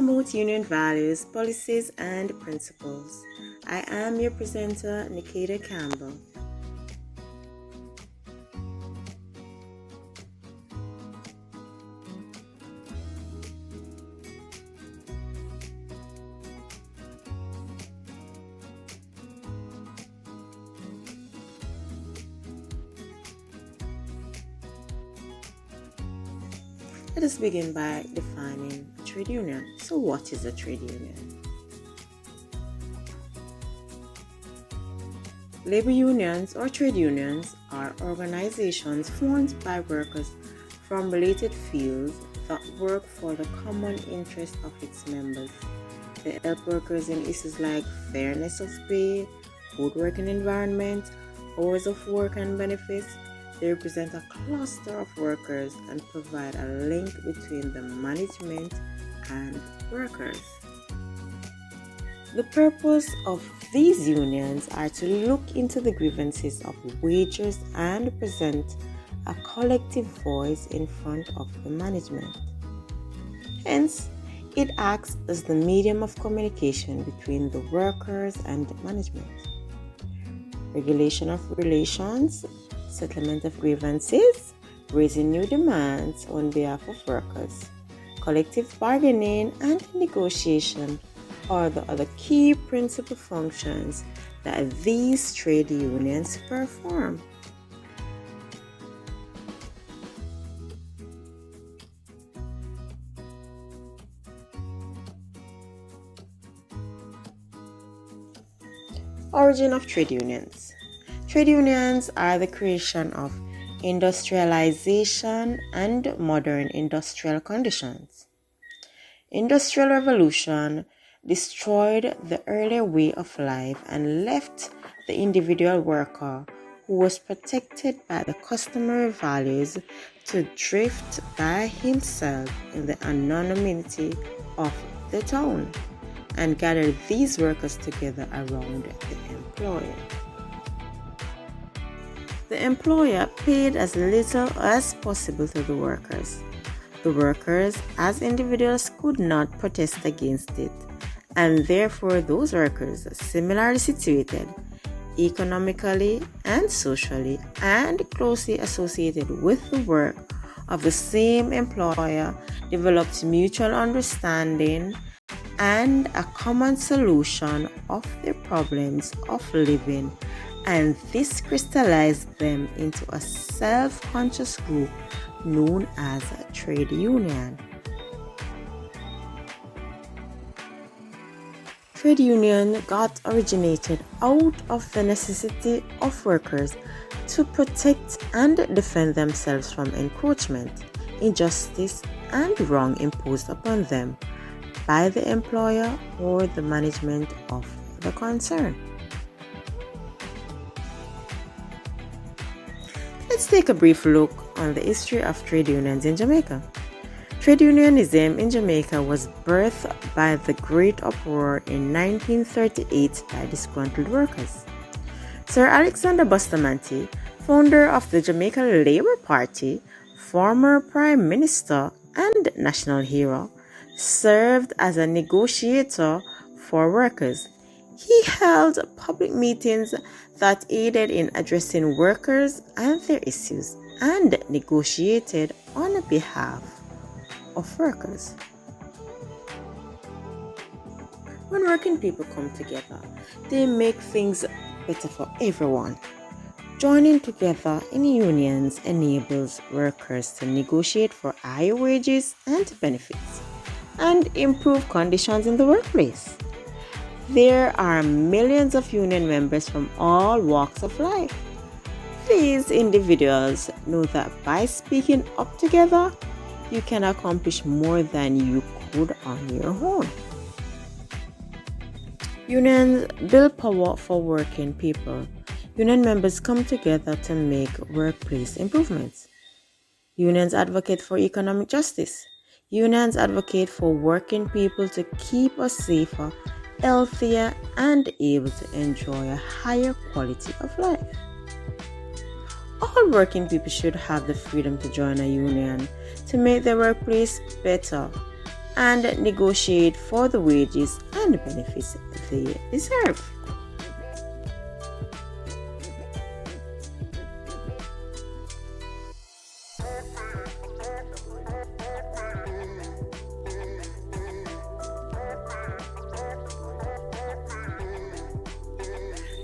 promote union values, policies, and principles. I am your presenter, Nikita Campbell. Let us begin by defining a trade union. So what is a trade union? Labor unions or trade unions are organizations formed by workers from related fields that work for the common interest of its members. They help workers in issues like fairness of pay, good working environment, hours of work and benefits. They represent a cluster of workers and provide a link between the management and workers. The purpose of these unions are to look into the grievances of wagers and present a collective voice in front of the management. Hence, it acts as the medium of communication between the workers and management. Regulation of relations, settlement of grievances, raising new demands on behalf of workers, collective bargaining, and negotiation are the other key principal functions that these trade unions perform. Origin of trade unions. Trade unions are the creation of industrialization and modern industrial conditions. Industrial revolution destroyed the earlier way of life and left the individual worker, who was protected by the customary values, to drift by himself in the anonymity of the town and gather these workers together around the employer. The employer paid as little as possible to the workers. The workers, as individuals, could not protest against it, and therefore those workers, similarly situated, economically and socially, and closely associated with the work of the same employer, developed mutual understanding and a common solution of their problems of living, and this crystallized them into a self-conscious group known as a trade union. Trade union got originated out of the necessity of workers to protect and defend themselves from encroachment, injustice, and wrong imposed upon them by the employer or the management of the concern. Let's take a brief look on the history of trade unions in Jamaica. Trade unionism in Jamaica was birthed by the Great Uproar in 1938 by disgruntled workers. Sir Alexander Bustamante, founder of the Jamaica Labour Party, former Prime Minister and national hero, served as a negotiator for workers. He held public meetings that aided in addressing workers and their issues and negotiated on behalf of workers. When working people come together, they make things better for everyone. Joining together in unions enables workers to negotiate for higher wages and benefits and improve conditions in the workplace. There are millions of union members from all walks of life. These individuals know that by speaking up together, you can accomplish more than you could on your own. Unions build power for working people. Union members come together to make workplace improvements. Unions advocate for economic justice. Unions advocate for working people to keep us safer, healthier, and able to enjoy a higher quality of life. All working people should have the freedom to join a union to make their workplace better. and negotiate for the wages and benefits they deserve.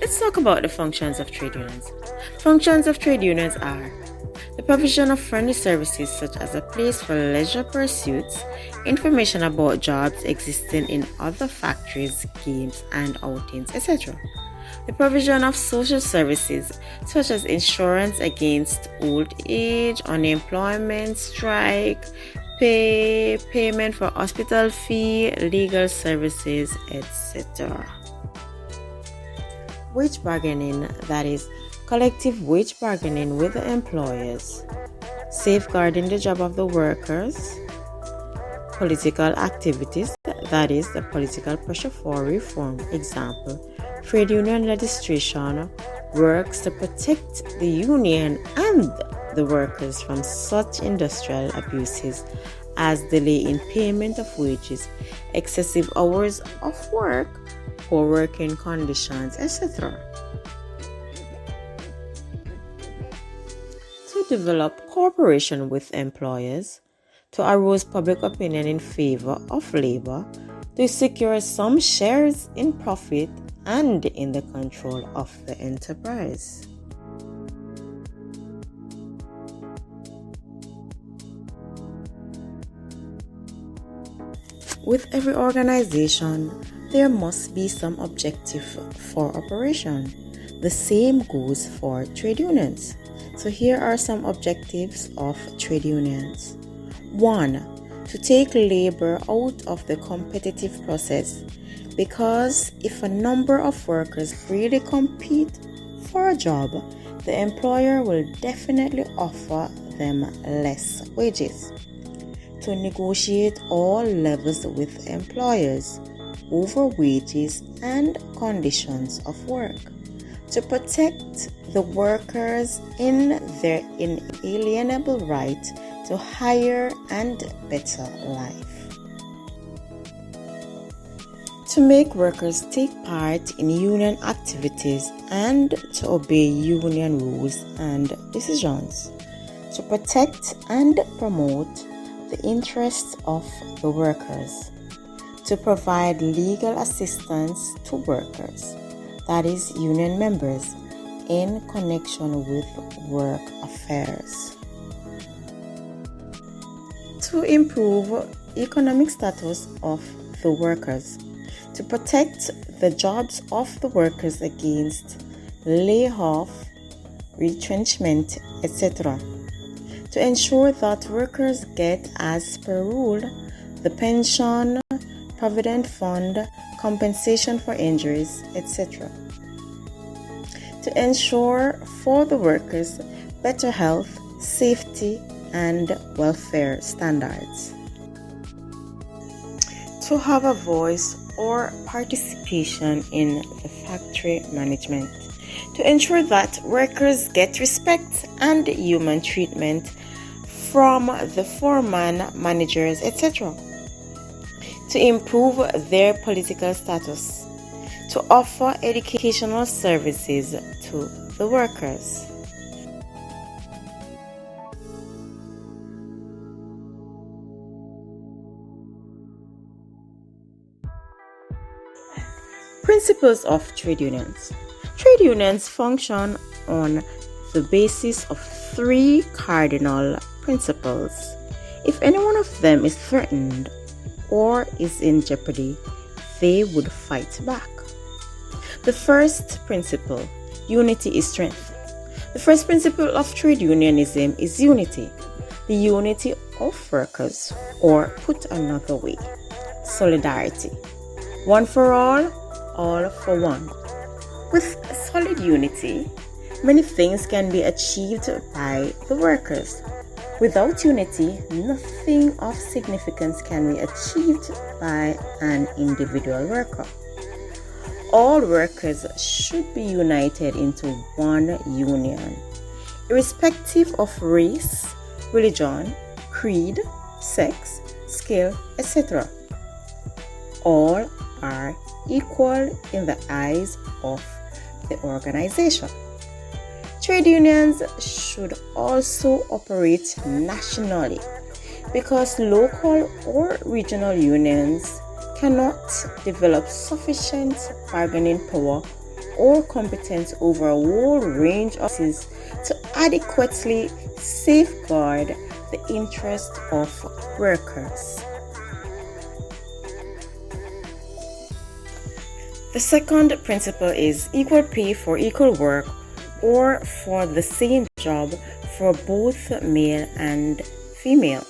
Let's talk about the functions of trade unions. Functions of trade unions are the provision of friendly services such as a place for leisure pursuits, information about jobs existing in other factories, games and outings, etc. The provision of social services such as insurance against old age, unemployment, strike, payment for hospital fee, legal services, etc. Wage bargaining, that is, collective wage bargaining with the employers, safeguarding the job of the workers, political activities, that is, the political pressure for reform. Example, trade union legislation works to protect the union and the workers from such industrial abuses as delay in payment of wages, excessive hours of work, poor working conditions, etc. To develop cooperation with employers, to arouse public opinion in favor of labor, to secure some shares in profit and in the control of the enterprise. With every organization, there must be some objective for operation. The same goes for trade unions. So here are some objectives of trade unions. 1. To take labor out of the competitive process, because if a number of workers freely compete for a job, the employer will definitely offer them less wages. To negotiate all levels with employers over wages and conditions of work, to protect the workers in their inalienable right to higher and better life, to make workers take part in union activities and to obey union rules and decisions, to protect and promote the interests of the workers, to provide legal assistance to workers, that is, union members, in connection with work affairs, to improve economic status of the workers, to protect the jobs of the workers against layoff, retrenchment, etc., to ensure that workers get, as per rule, the pension, provident fund, compensation for injuries, etc. To ensure for the workers better health, safety, and welfare standards. To have a voice or participation in the factory management. To ensure that workers get respect and human treatment from the foreman, managers, etc. To improve their political status. To offer educational services to the workers. Principles of trade unions. Trade unions function on the basis of 3 cardinal principles. If any one of them is threatened or is in jeopardy, they would fight back. The first principle, unity is strength. The first principle of trade unionism is unity. The unity of workers, or put another way, solidarity. One for all for one. With solid unity, many things can be achieved by the workers. Without unity, nothing of significance can be achieved by an individual worker. All workers should be united into one union, irrespective of race, religion, creed, sex, skill, etc. All are equal in the eyes of the organization. Trade unions should also operate nationally because local or regional unions cannot develop sufficient bargaining power or competence over a whole range of issues to adequately safeguard the interest of workers. The second principle is equal pay for equal work or for the same job for both male and female.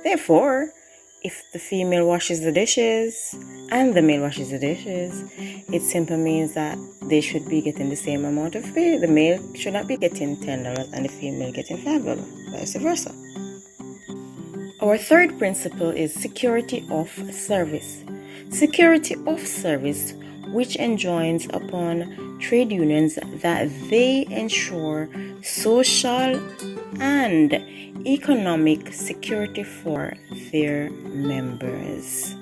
Therefore, if the female washes the dishes and the male washes the dishes, it simply means that they should be getting the same amount of pay. The male should not be getting $10 and the female getting $5, vice versa. Our third principle is security of service. Security of service, which enjoins upon trade unions that they ensure social and economic security for their members.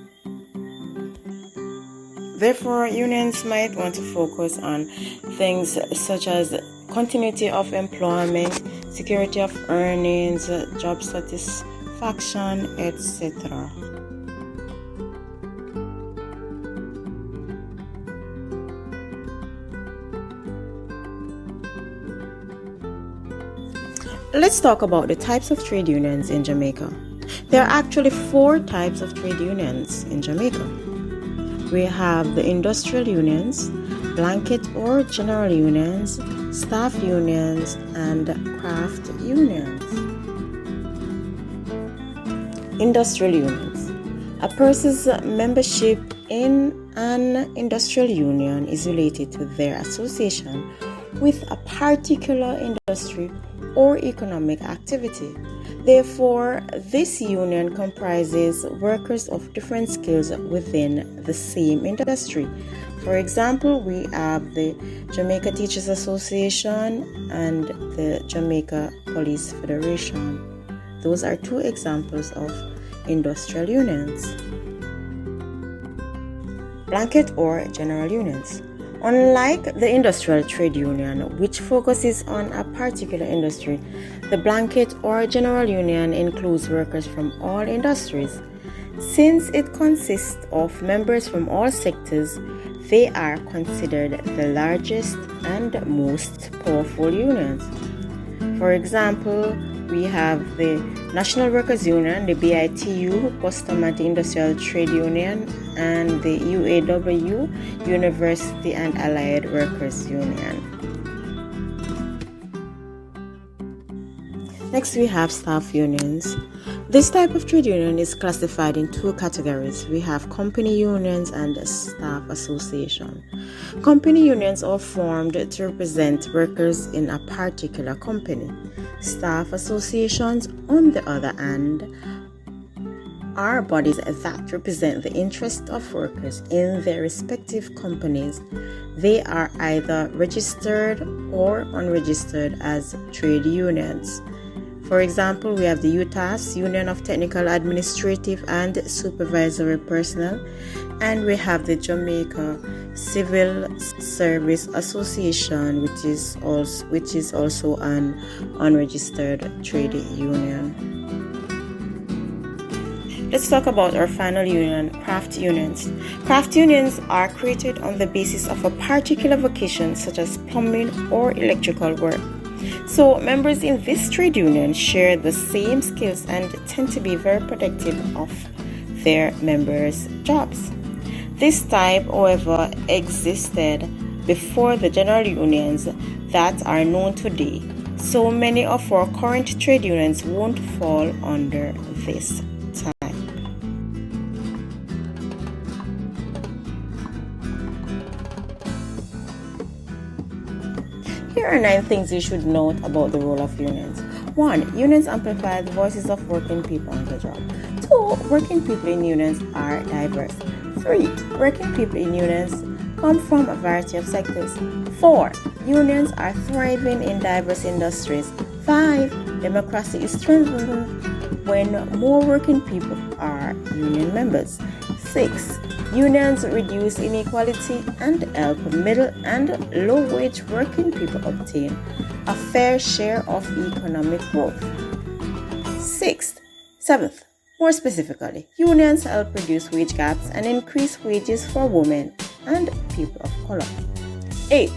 Therefore, unions might want to focus on things such as continuity of employment, security of earnings, job satisfaction, etc. Let's talk about the types of trade unions in Jamaica. There are actually 4 types of trade unions in Jamaica. We have the industrial unions, blanket or general unions, staff unions, and craft unions. Industrial unions. A person's membership in an industrial union is related to their association with a particular industry or economic activity. Therefore, this union comprises workers of different skills within the same industry. For example, we have the Jamaica Teachers Association and the Jamaica Police Federation. Those are 2 examples of industrial unions. Blanket or general unions. Unlike the industrial trade union, which focuses on a particular industry, the blanket or general union includes workers from all industries. Since it consists of members from all sectors, they are considered the largest and most powerful unions. For example, we have the National Workers Union, the BITU, Custom and Industrial Trade Union, and the UAW, University and Allied Workers Union. Next, we have staff unions. This type of trade union is classified in 2 categories. We have company unions and staff association. Company unions are formed to represent workers in a particular company. Staff associations, on the other hand, are bodies that represent the interests of workers in their respective companies. They are either registered or unregistered as trade unions. For example, we have the UTAS, Union of Technical, Administrative and Supervisory Personnel, and we have the Jamaica Civil Service Association, which is also an unregistered trade union. Let's talk about our final union, craft unions. Craft unions are created on the basis of a particular vocation such as plumbing or electrical work. So members in this trade union share the same skills and tend to be very protective of their members' jobs. This type, however, existed before the general unions that are known today. So many of our current trade unions won't fall under this type. Here are 9 things you should note about the role of unions. 1. Unions amplify the voices of working people on the job. 2. Working people in unions are diverse. 3. Working people in unions come from a variety of sectors. 4. Unions are thriving in diverse industries. 5. Democracy is strengthened when more working people are union members. 6. Unions reduce inequality and help middle and low-wage working people obtain a fair share of economic growth. 7th, more specifically, unions help reduce wage gaps and increase wages for women and people of color. 8.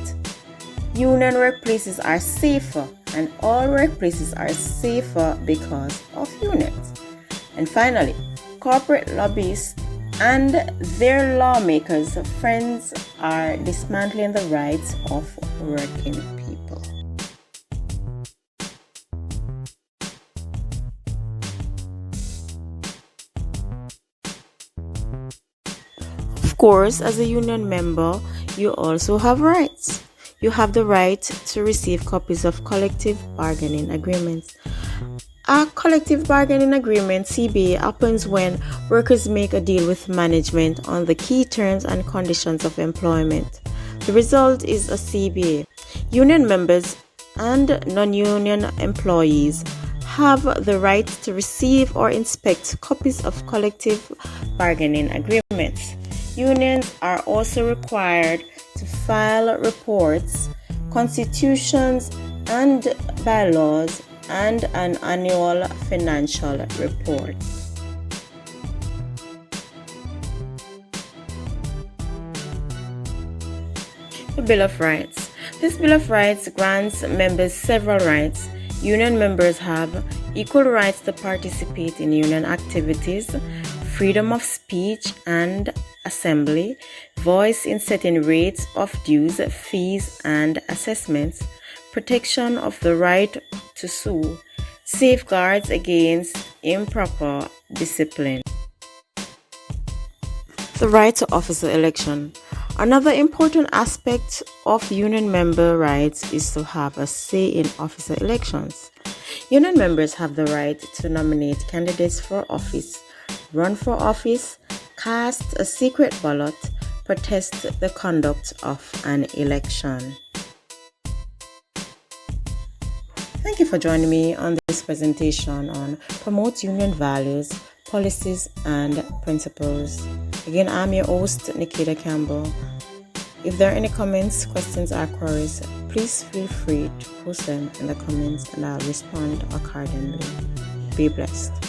Union workplaces are safer, and all workplaces are safer because of unions. And finally, corporate lobbyists and their lawmakers' friends are dismantling the rights of working people. Of course, as a union member, you also have rights. You have the right to receive copies of collective bargaining agreements. A collective bargaining agreement, CBA, happens when workers make a deal with management on the key terms and conditions of employment. The result is a CBA. Union members and non-union employees have the right to receive or inspect copies of collective bargaining agreements. Unions are also required to file reports, constitutions and bylaws, and an annual financial report. The Bill of Rights. This Bill of Rights grants members several rights. Union members have equal rights to participate in union activities, freedom of speech and assembly, voice in setting rates of dues, fees, and assessments, protection of the right to sue, safeguards against improper discipline. The right to officer election. Another important aspect of union member rights is to have a say in officer elections. Union members have the right to nominate candidates for office, run for office, cast a secret ballot, protest the conduct of an election. Thank you for joining me on this presentation on Promote Union Values, Policies, and Principles. Again, I'm your host, Nikita Campbell. If there are any comments, questions, or queries, please feel free to post them in the comments and I'll respond accordingly. Be blessed.